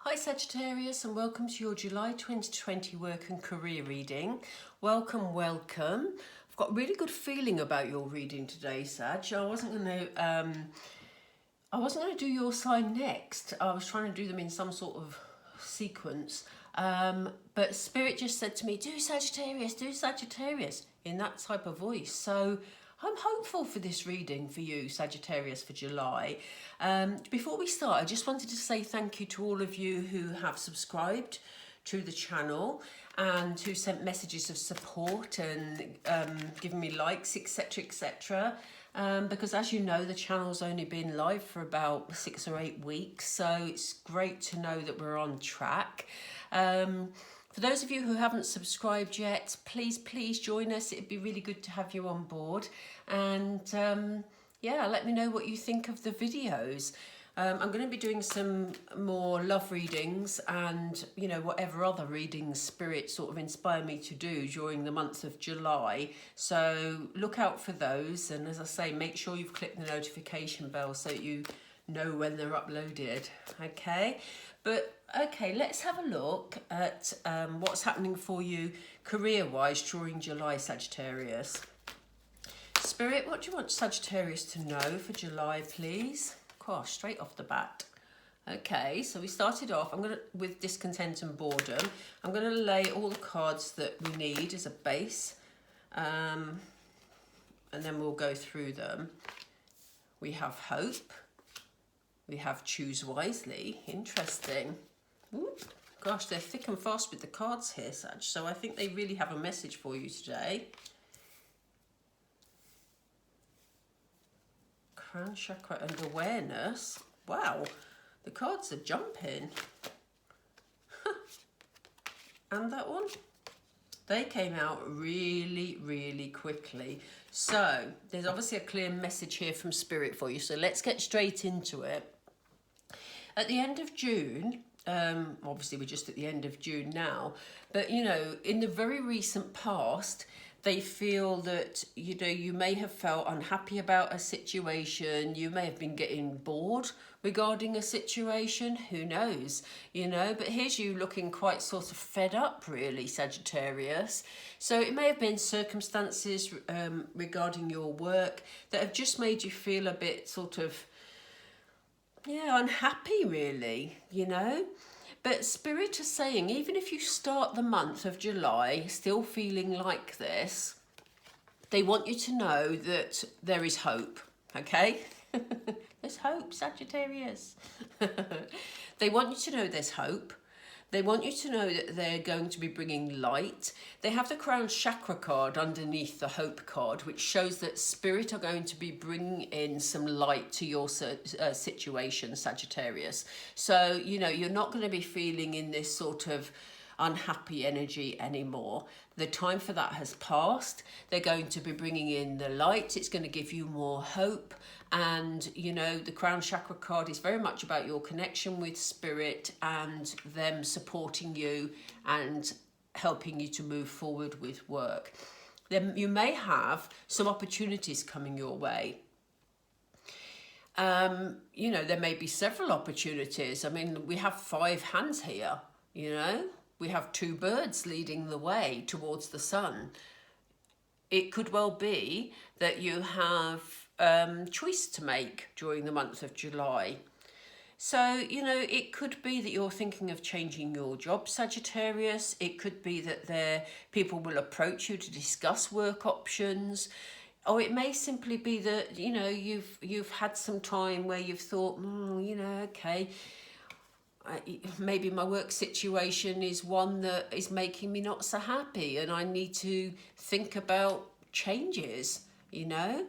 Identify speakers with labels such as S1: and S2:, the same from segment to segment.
S1: Hi Sagittarius, and welcome to your July 2020 work and career reading. Welcome, welcome. I've got a really good feeling about your reading today, Sag. I wasn't going to do your sign next. I was trying to do them in some sort of sequence. But Spirit just said to me, do Sagittarius in that type of voice. So I'm hopeful for this reading for you, Sagittarius, for July. Before we start, I just wanted to say thank you to all of you who have subscribed to the channel and who sent messages of support and given me likes, etc, etc. Because as you know, the channel's only been live for about 6 or 8 weeks, so it's great to know that we're on track. For those of you who haven't subscribed yet, please join us. It'd be really good to have you on board. And yeah, let me know what you think of the videos. I'm going to be doing some more love readings and, you know, whatever other readings Spirit sort of inspire me to do during the month of July. So look out for those. And as I say, make sure you've clicked the notification bell so that you know when they're uploaded. Okay, but okay, let's have a look at what's happening for you career-wise during July, Sagittarius. Spirit, what do you want Sagittarius to know for July, please? Gosh, straight off the bat. Okay, so we started off with discontent and boredom. I'm going to lay all the cards that we need as a base, and then we'll go through them. We have hope. We have choose wisely. Interesting. Ooh, gosh, they're thick and fast with the cards here, Sag. So I think they really have a message for you today. Crown chakra and awareness. Wow, the cards are jumping. And that one? They came out really quickly. So there's obviously a clear message here from Spirit for you. So let's get straight into it. At the end of June, obviously we're just at the end of June now, but you know, in the very recent past, they feel that, you know, you may have felt unhappy about a situation, you may have been getting bored regarding a situation, who knows, you know, but here's you looking quite sort of fed up really, Sagittarius. So it may have been circumstances regarding your work that have just made you feel a bit sort of, yeah, unhappy really, you know. But Spirit is saying, even if you start the month of July still feeling like this, they want you to know that there is hope, okay? There's hope, Sagittarius. They want you to know there's hope. They want you to know that they're going to be bringing light. They have the Crown Chakra card underneath the Hope card, which shows that Spirit are going to be bringing in some light to your situation, Sagittarius. So, you know, you're not going to be feeling in this sort of unhappy energy anymore. The time for that has passed. They're going to be bringing in the light. It's going to give you more hope. And, you know, the Crown Chakra card is very much about your connection with Spirit and them supporting you and helping you to move forward with work. Then you may have some opportunities coming your way. You know, there may be several opportunities. I mean, we have 5 hands here, you know. We have 2 birds leading the way towards the sun. It could well be that you have choice to make during the month of July. So, you know, it could be that you're thinking of changing your job, Sagittarius. It could be that people will approach you to discuss work options. Or it may simply be that, you know, you've had some time where you've thought, you know, okay, maybe my work situation is one that is making me not so happy and I need to think about changes, you know.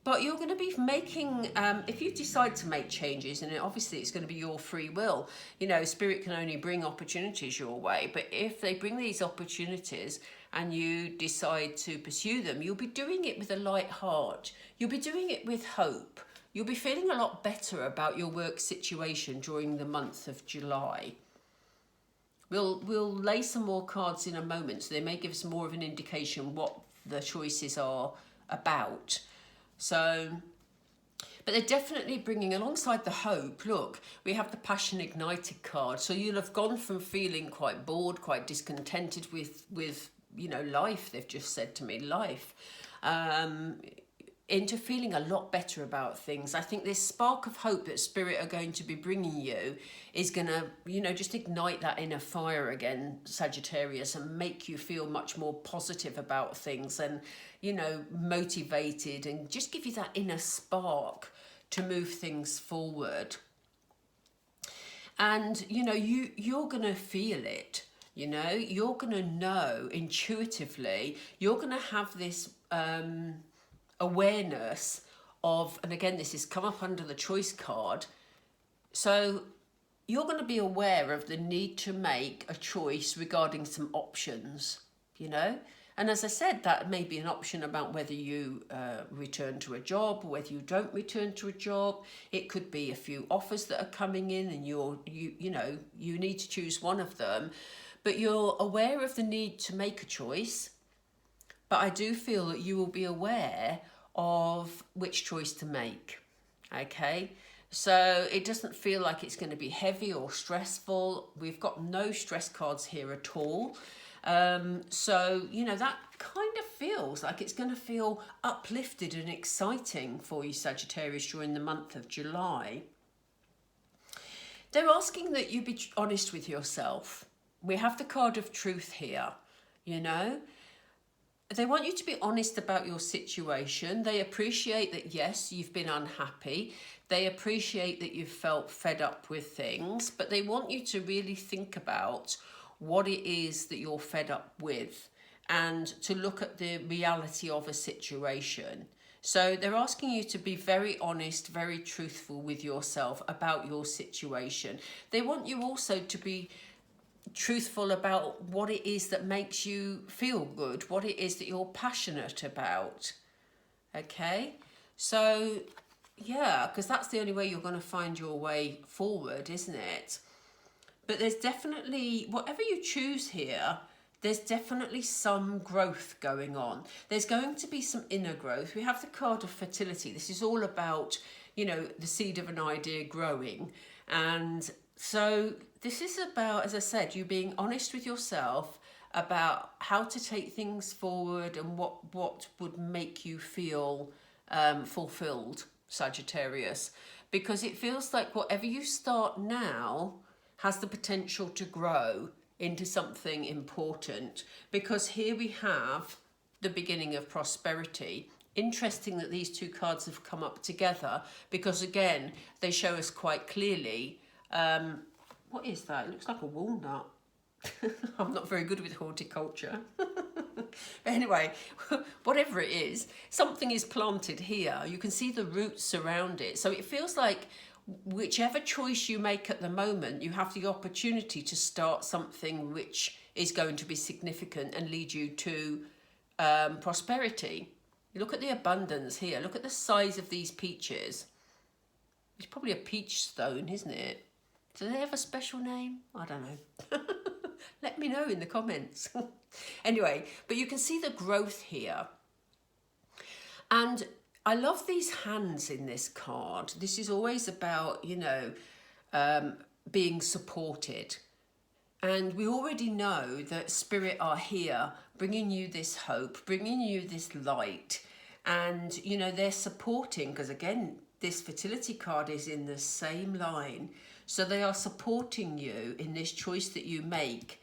S1: But you're going to be making, if you decide to make changes, and obviously it's going to be your free will, you know, Spirit can only bring opportunities your way. But if they bring these opportunities and you decide to pursue them, you'll be doing it with a light heart. You'll be doing it with hope. You'll be feeling a lot better about your work situation during the month of July. We'll lay some more cards in a moment, so they may give us more of an indication what the choices are about. So But they're definitely bringing alongside the hope. Look, we have the passion ignited card. So you'll have gone from feeling quite bored, quite discontented with you know, life. They've just said to me, life. Into feeling a lot better about things. I think this spark of hope that Spirit are going to be bringing you is going to, you know, just ignite that inner fire again, Sagittarius, and make you feel much more positive about things and, you know, motivated, and just give you that inner spark to move things forward. And, you know, you're going to feel it. You know, you're going to know intuitively, you're going to have this awareness of, and again, this has come up under the choice card. So you're going to be aware of the need to make a choice regarding some options, you know. And as I said, that may be an option about whether you return to a job, whether you don't return to a job. It could be a few offers that are coming in, and you know, you need to choose one of them. But you're aware of the need to make a choice. But I do feel that you will be aware of which choice to make. Okay? So it doesn't feel like it's going to be heavy or stressful. We've got no stress cards here at all. So, you know, that kind of feels like it's going to feel uplifted and exciting for you, Sagittarius, during the month of July. They're asking that you be honest with yourself. We have the card of truth here, you know. They want you to be honest about your situation. They appreciate that, yes, you've been unhappy. They appreciate that you've felt fed up with things, but they want you to really think about what it is that you're fed up with and to look at the reality of a situation. So they're asking you to be very honest, very truthful with yourself about your situation. They want you also to be truthful about what it is that makes you feel good, what it is that you're passionate about. Okay, so yeah, because that's the only way you're going to find your way forward, isn't it? But there's definitely, whatever you choose here, there's definitely some growth going on. There's going to be some inner growth. We have the card of fertility. This is all about, you know, the seed of an idea growing. And so this is about, as I said, you being honest with yourself about how to take things forward and what would make you feel fulfilled, Sagittarius. Because it feels like whatever you start now has the potential to grow into something important. Because here we have the beginning of prosperity. Interesting that these two cards have come up together, because again, they show us quite clearly, what is that? It looks like a walnut. I'm not very good with horticulture. Anyway, whatever it is, something is planted here. You can see the roots around it. So it feels like whichever choice you make at the moment, you have the opportunity to start something which is going to be significant and lead you to prosperity. You look at the abundance here. Look at the size of these peaches. It's probably a peach stone, isn't it? Do they have a special name? I don't know. Let me know in the comments. Anyway, but you can see the growth here. And I love these hands in this card. This is always about, you know, being supported. And we already know that Spirit are here bringing you this hope, bringing you this light. And, you know, they're supporting, because again, this fertility card is in the same line. So they are supporting you in this choice that you make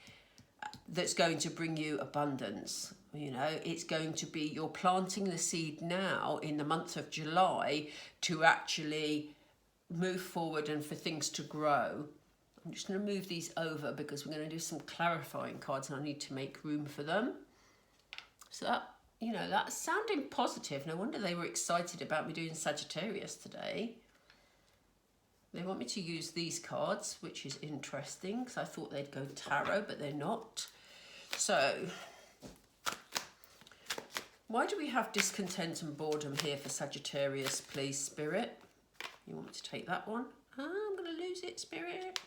S1: that's going to bring you abundance. You know, it's going to be, you're planting the seed now in the month of July to actually move forward and for things to grow. I'm just going to move these over because we're going to do some clarifying cards and I need to make room for them. So that, you know, that's sounding positive. No wonder they were excited about me doing Sagittarius today. They want me to use these cards, which is interesting because I thought they'd go tarot, but they're not. So, why do we have discontent and boredom here for Sagittarius, please, Spirit? You want me to take that one? Oh, I'm going to lose it, Spirit.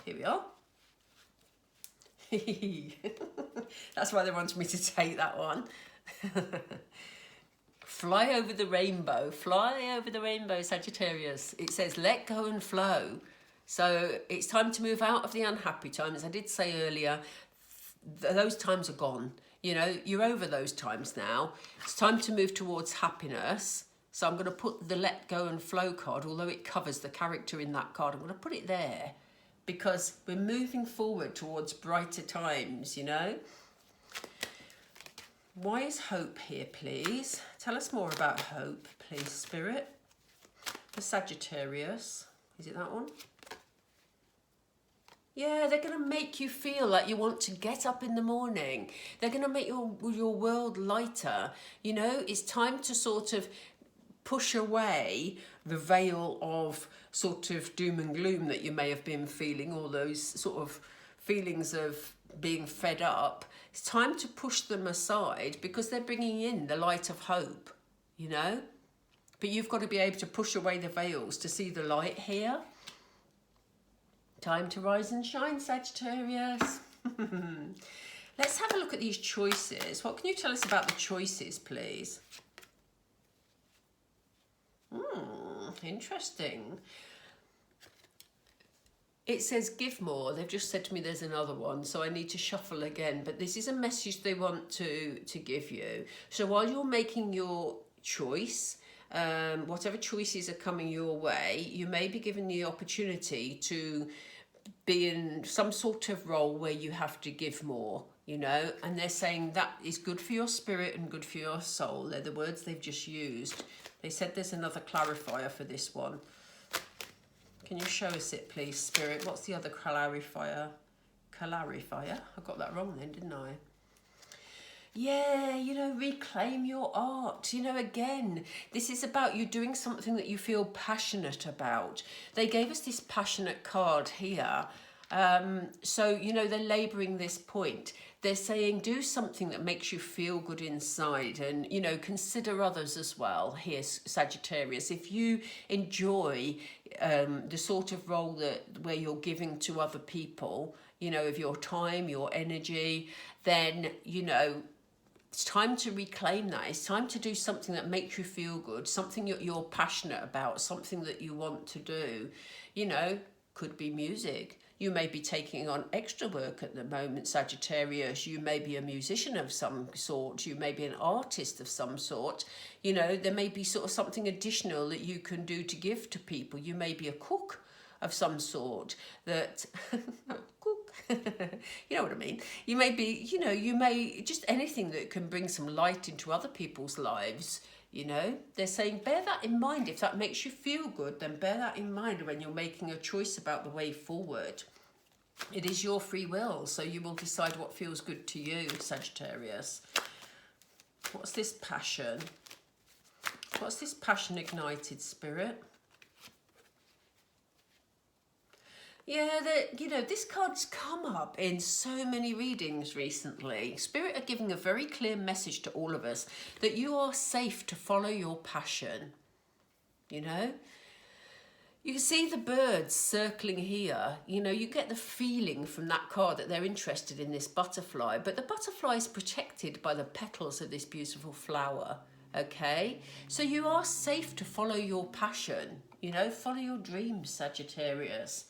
S1: Here we are. That's why they wanted me to take that one. Fly over the rainbow. Fly over the rainbow, Sagittarius. It says let go and flow. So it's time to move out of the unhappy times. I did say earlier, those times are gone. You know, you're over those times now. It's time to move towards happiness. So I'm going to put the let go and flow card, although it covers the character in that card. I'm going to put it there because we're moving forward towards brighter times, you know. Why is hope here, please? Tell us more about hope, please, Spirit. For Sagittarius. Is it that one? Yeah, they're going to make you feel like you want to get up in the morning. They're going to make your world lighter. You know, it's time to sort of push away the veil of sort of doom and gloom that you may have been feeling, all those sort of feelings of being fed up. It's time to push them aside because they're bringing in the light of hope, you know. But you've got to be able to push away the veils to see the light here. Time to rise and shine, Sagittarius. Let's have a look at these choices. What can you tell us about the choices, please? Interesting. It says give more. They've just said to me there's another one, so I need to shuffle again. But this is a message they want to give you. So while you're making your choice, whatever choices are coming your way, you may be given the opportunity to be in some sort of role where you have to give more, you know, and they're saying that is good for your spirit and good for your soul. They're the words they've just used. They said there's another clarifier for this one. Can you show us it, please, Spirit? What's the other clarifier? Clarifier? I got that wrong then, didn't I? Yeah, you know, reclaim your art. You know, again, this is about you doing something that you feel passionate about. They gave us this passionate card here. So, you know, they're labouring this point. They're saying do something that makes you feel good inside and, you know, consider others as well here, Sagittarius. If you enjoy the sort of role where you're giving to other people, you know, of your time, your energy, then, you know, it's time to reclaim that. It's time to do something that makes you feel good, something you're passionate about, something that you want to do. You know, could be music. You may be taking on extra work at the moment, Sagittarius. You may be a musician of some sort. You may be an artist of some sort. You know, there may be sort of something additional that you can do to give to people. You may be a cook of some sort that... you know what I mean? You may be, you know, you may just anything that can bring some light into other people's lives, you know. They're saying bear that in mind. If that makes you feel good, then bear that in mind when you're making a choice about the way forward. It is your free will, so you will decide what feels good to you, Sagittarius. What's this passion? What's this passion ignited, Spirit? Yeah, you know, this card's come up in so many readings recently. Spirit are giving a very clear message to all of us that you are safe to follow your passion, you know. You can see the birds circling here. You know, you get the feeling from that card that they're interested in this butterfly, but the butterfly is protected by the petals of this beautiful flower, okay? So you are safe to follow your passion, you know, follow your dreams, Sagittarius.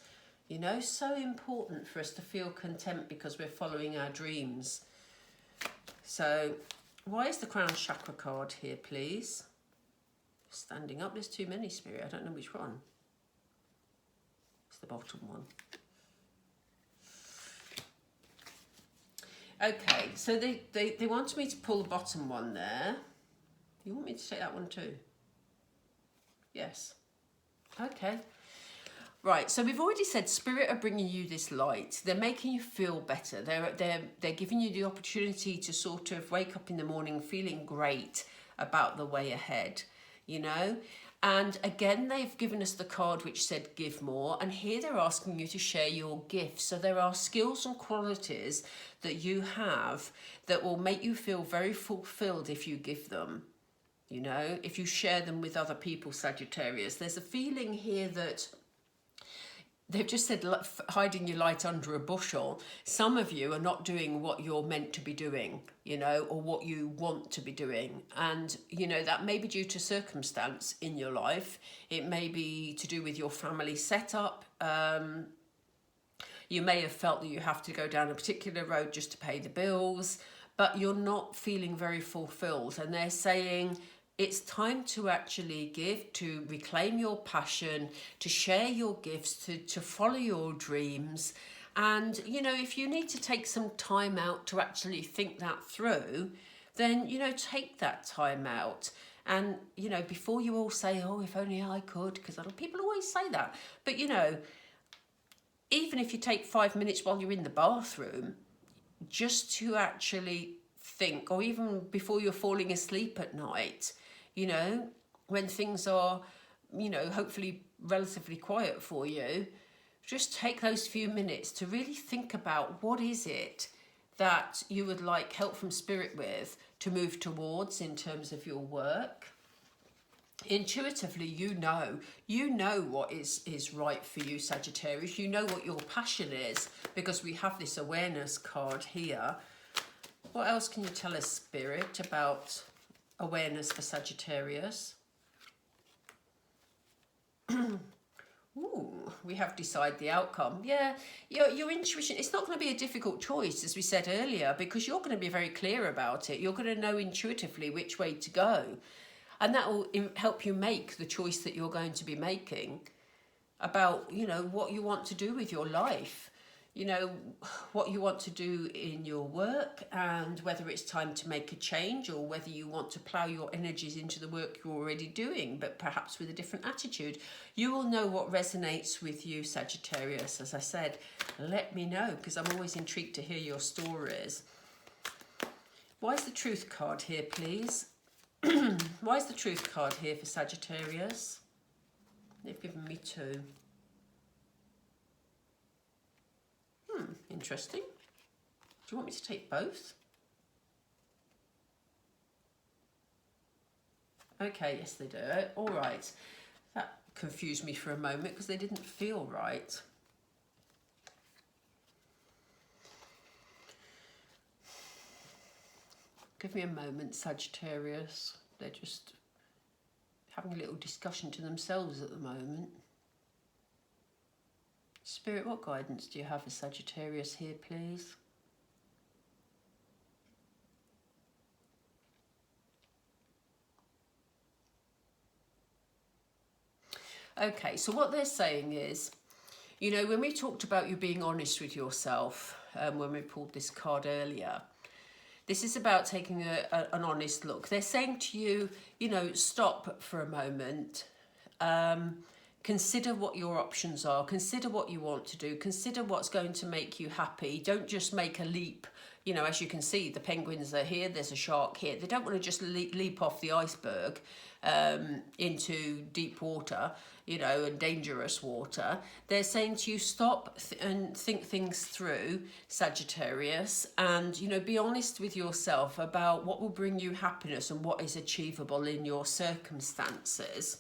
S1: You know, so important for us to feel content because we're following our dreams. So, why is the crown chakra card here, please? Standing up, there's too many, Spirit. I don't know which one. It's the bottom one. Okay, so they wanted me to pull the bottom one there. You want me to take that one too? Yes. Okay. Right, so we've already said Spirit are bringing you this light. They're making you feel better. They're giving you the opportunity to sort of wake up in the morning feeling great about the way ahead, you know. And again, they've given us the card which said give more. And here they're asking you to share your gifts. So there are skills and qualities that you have that will make you feel very fulfilled if you give them, you know, if you share them with other people, Sagittarius. There's a feeling here that they've just said hiding your light under a bushel. Some of you are not doing what you're meant to be doing, you know, or what you want to be doing. And, you know, that may be due to circumstance in your life. It may be to do with your family setup. You may have felt that you have to go down a particular road just to pay the bills, but you're not feeling very fulfilled. And they're saying it's time to actually give, to reclaim your passion, to share your gifts, to follow your dreams. And, you know, if you need to take some time out to actually think that through, then, you know, take that time out. And, you know, before you all say, oh, if only I could, because people always say that. But, you know, even if you take 5 minutes while you're in the bathroom, just to actually think, or even before you're falling asleep at night, you know, when things are, you know, hopefully relatively quiet for you, just take those few minutes to really think about what is it that you would like help from spirit with to move towards in terms of your work. Intuitively, you know what is right for you, Sagittarius. You know what your passion is, because we have this awareness card here. What else can you tell us, Spirit, about awareness for Sagittarius? Ooh, we have decide the outcome. Yeah, your intuition, it's not going to be a difficult choice, as we said earlier, because you're going to be very clear about it. You're going to know intuitively which way to go. And that will help you make the choice that you're going to be making about, you know, what you want to do with your life, you know, what you want to do in your work, and whether it's time to make a change, or whether you want to plough your energies into the work you're already doing, but perhaps with a different attitude. You will know what resonates with you, Sagittarius. As I said, let me know, because I'm always intrigued to hear your stories. Why is the Truth card here, please? Why is the Truth card here for Sagittarius? They've given me 2. Interesting. Do you want me to take both? Okay, yes they do. All right. That confused me for a moment because they didn't feel right. Give me a moment, Sagittarius. They're just having a little discussion to themselves at the moment. Spirit, what guidance do you have for Sagittarius here, please? Okay, so what they're saying is, you know, when we talked about you being honest with yourself, when we pulled this card earlier, this is about taking an honest look. They're saying to you, you know, stop for a moment. Consider what your options are. Consider what you want to do. Consider what's going to make you happy. Don't just make a leap. You know, as you can see, the penguins are here. There's a shark here. They don't want to just leap off the iceberg into deep water, you know, and dangerous water. They're saying to you, stop and think things through, Sagittarius, and, you know, be honest with yourself about what will bring you happiness and what is achievable in your circumstances.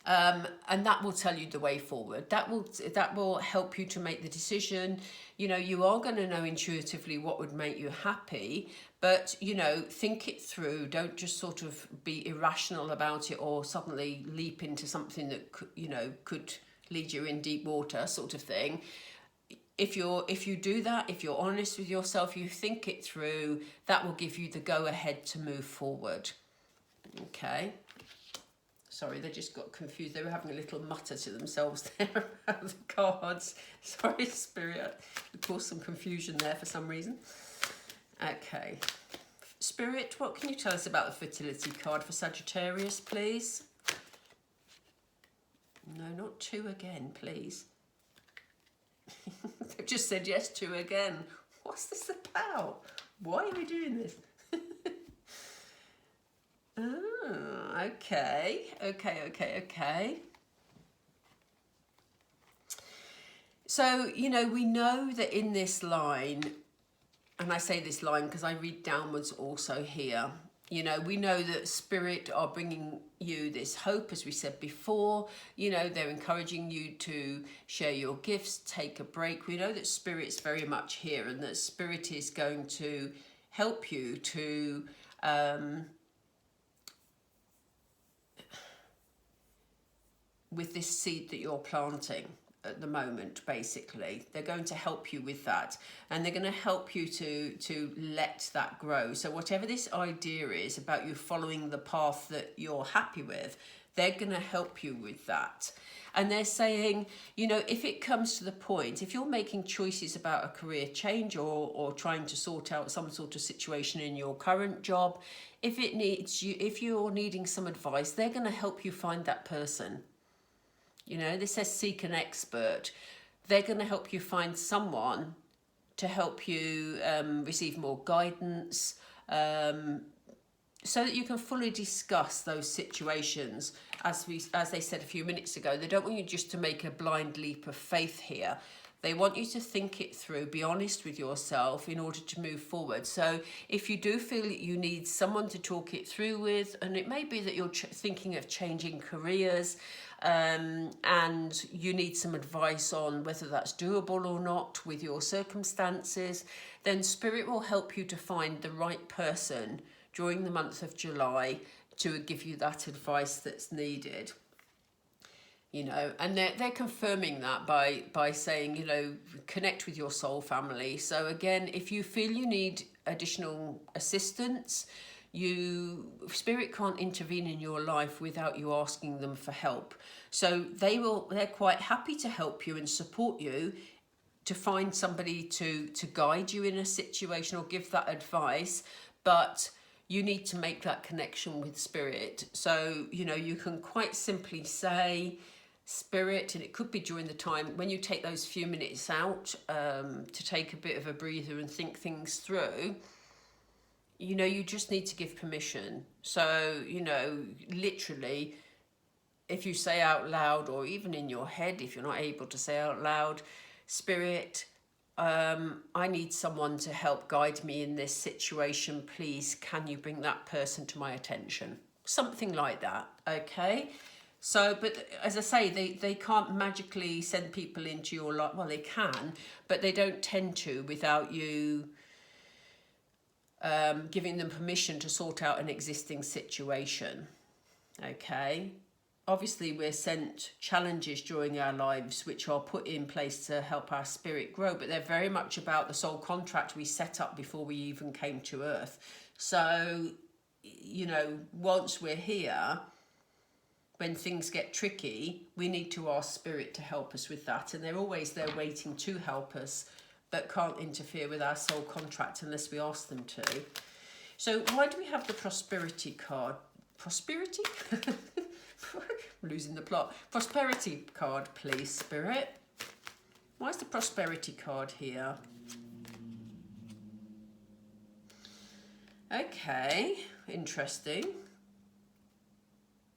S1: And that will tell you the way forward. That will help you to make the decision. You know, you are going to know intuitively what would make you happy, but, you know, think it through. Don't just sort of be irrational about it or suddenly leap into something that, you know, could lead you in deep water, sort of thing. If you do that, if you're honest with yourself, you think it through, that will give you the go ahead to move forward. Okay. Sorry, they just got confused. They were having a little mutter to themselves there about the cards. Sorry, Spirit. It caused some confusion there for some reason. Okay. Spirit, what can you tell us about the fertility card for Sagittarius, please? No, not 2 again, please. They've just said yes, 2 again. What's this about? Why are we doing this? Oh, okay. So, you know, we know that in this line, and I say this line because I read downwards also here, You know, we know that Spirit are bringing you this hope, as we said before. You know, they're encouraging you to share your gifts, take a break. We know that Spirit's very much here, and that Spirit is going to help you to with this seed that you're planting at the moment. Basically, they're going to help you with that, and they're going to help you to let that grow. So whatever this idea is about you following the path that you're happy with, they're going to help you with that. And they're saying, you know, if it comes to the point, if you're making choices about a career change, or trying to sort out some sort of situation in your current job, if it needs you, if you're needing some advice, they're going to help you find that person. You know, this says seek an expert. They're going to help you find someone to help you receive more guidance, so that you can fully discuss those situations. As they said a few minutes ago, they don't want you just to make a blind leap of faith here. They want you to think it through, be honest with yourself in order to move forward. So if you do feel that you need someone to talk it through with, and it may be that you're thinking of changing careers, and you need some advice on whether that's doable or not with your circumstances, then Spirit will help you to find the right person during the month of July to give you that advice that's needed. You know, and they're confirming that by saying, you know, connect with your soul family. So again, if you feel you need additional assistance, Spirit can't intervene in your life without you asking them for help. So they're quite happy to help you and support you to find somebody to guide you in a situation or give that advice, but you need to make that connection with Spirit. So, you know, you can quite simply say, Spirit, and it could be during the time when you take those few minutes out to take a bit of a breather and think things through. You know, you just need to give permission. So, you know, literally, if you say out loud, or even in your head, if you're not able to say out loud, Spirit, I need someone to help guide me in this situation. Please, can you bring that person to my attention? Something like that, okay? So, but as I say, they can't magically send people into your life. Well, they can, but they don't tend to without you giving them permission to sort out an existing situation. Okay. Obviously, we're sent challenges during our lives which are put in place to help our spirit grow, but they're very much about the soul contract we set up before we even came to Earth. So, you know, once we're here, when things get tricky, we need to ask Spirit to help us with that. And they're always there waiting to help us, but can't interfere with our soul contract unless we ask them to. So why do we have the prosperity card? Prosperity? I'm losing the plot. Prosperity card, please, Spirit. Why is the prosperity card here? Okay, interesting. Do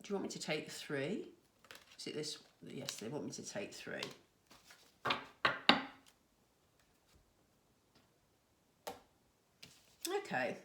S1: you want me to take 3? Is it this? Yes, they want me to take 3. Okay.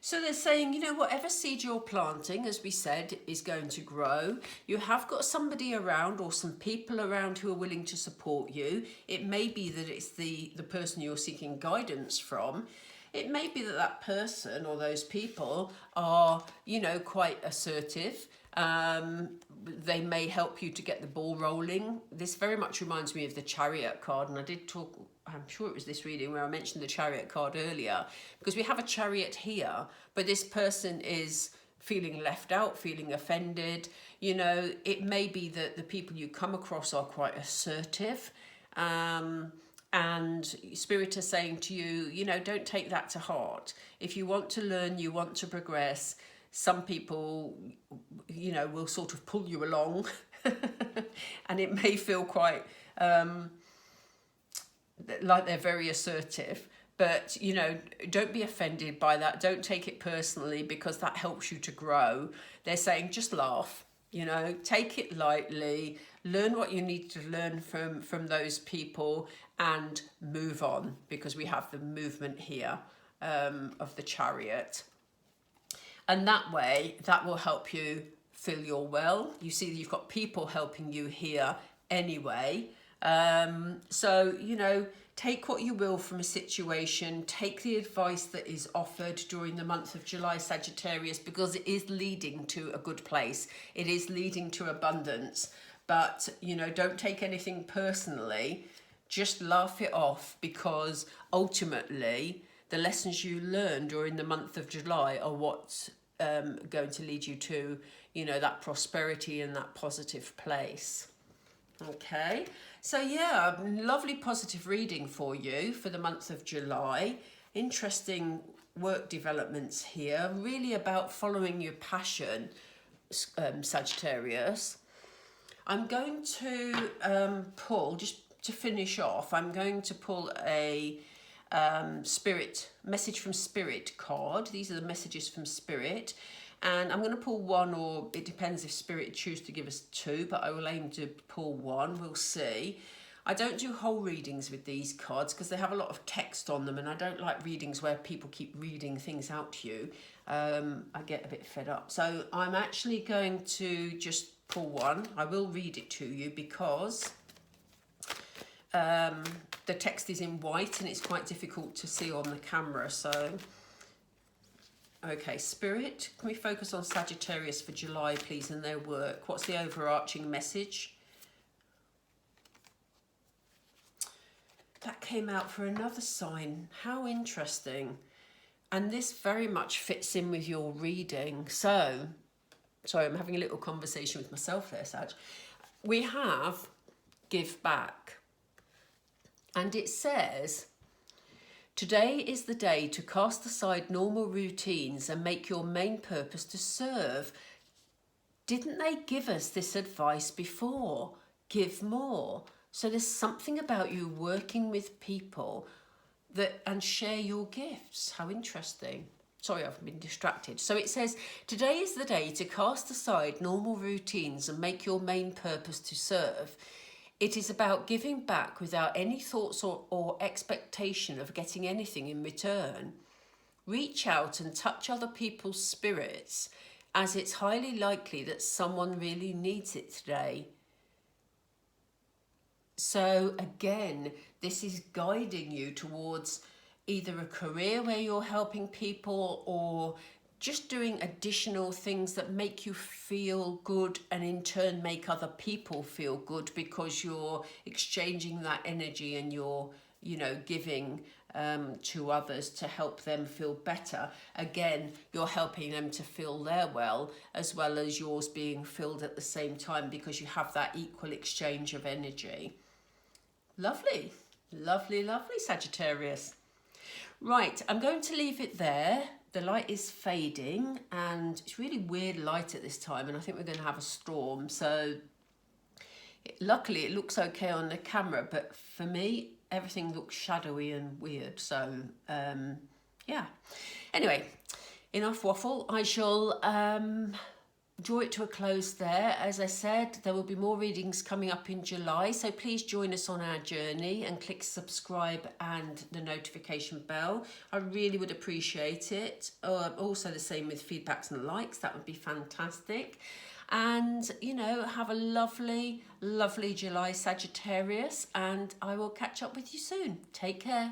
S1: So they're saying, you know, whatever seed you're planting, as we said, is going to grow. You have got somebody around or some people around who are willing to support you. It may be that it's the person you're seeking guidance from. It may be that that person or those people are, you know, quite assertive. They may help you to get the ball rolling. This very much reminds me of the Chariot card, and I did talk, I'm sure it was this reading where I mentioned the Chariot card earlier, because we have a Chariot here, but this person is feeling left out, feeling offended. You know, it may be that the people you come across are quite assertive, and Spirit is saying to you, you know, don't take that to heart. If you want to learn, you want to progress, some people, you know, will sort of pull you along and it may feel quite like they're very assertive, but, you know, don't be offended by that. Don't take it personally, because that helps you to grow. They're saying just laugh, you know, take it lightly, learn what you need to learn from those people and move on, because we have the movement here of the Chariot. And that way, that will help you feel you're well. You see that you've got people helping you here anyway. So, you know, take what you will from a situation, take the advice that is offered during the month of July, Sagittarius, because it is leading to a good place. It is leading to abundance. But, you know, don't take anything personally. Just laugh it off, because ultimately the lessons you learn during the month of July are what's going to lead you to, you know, that prosperity and that positive place. Okay, so yeah, lovely positive reading for you for the month of July. Interesting work developments here, really about following your passion, Sagittarius. I'm going to pull, just to finish off, I'm going to pull a message from Spirit card. These are the messages from Spirit. And I'm going to pull one, or it depends if Spirit choose to give us two, but I will aim to pull one. We'll see. I don't do whole readings with these cards because they have a lot of text on them, and I don't like readings where people keep reading things out to you. I get a bit fed up. So I'm actually going to just pull one. I will read it to you because the text is in white and it's quite difficult to see on the camera. So okay, Spirit, can we focus on Sagittarius for July, please, and their work? What's the overarching message? That came out for another sign. How interesting. And this very much fits in with your reading. So, sorry, I'm having a little conversation with myself there, Sag. We have give back. And it says, today is the day to cast aside normal routines and make your main purpose to serve. Didn't they give us this advice before? Give more. So there's something about you working with people and share your gifts. How interesting. Sorry, I've been distracted. So it says, today is the day to cast aside normal routines and make your main purpose to serve. It is about giving back without any thoughts or expectation of getting anything in return. Reach out and touch other people's spirits, as it's highly likely that someone really needs it today. So again, this is guiding you towards either a career where you're helping people, or just doing additional things that make you feel good and in turn make other people feel good, because you're exchanging that energy and you're, you know, giving to others to help them feel better. Again, you're helping them to feel their well as yours being filled at the same time, because you have that equal exchange of energy. Lovely, lovely, lovely, Sagittarius. Right, I'm going to leave it there. The light is fading and it's really weird light at this time, and I think we're going to have a storm. So luckily it looks okay on the camera, but for me everything looks shadowy and weird. So yeah, anyway, enough waffle. I shall draw it to a close there. As I said, there will be more readings coming up in July, so please join us on our journey and click subscribe and the notification bell. I really would appreciate it. Also the same with feedbacks and likes, that would be fantastic. And, you know, have a lovely, lovely July, Sagittarius, and I will catch up with you soon. Take care.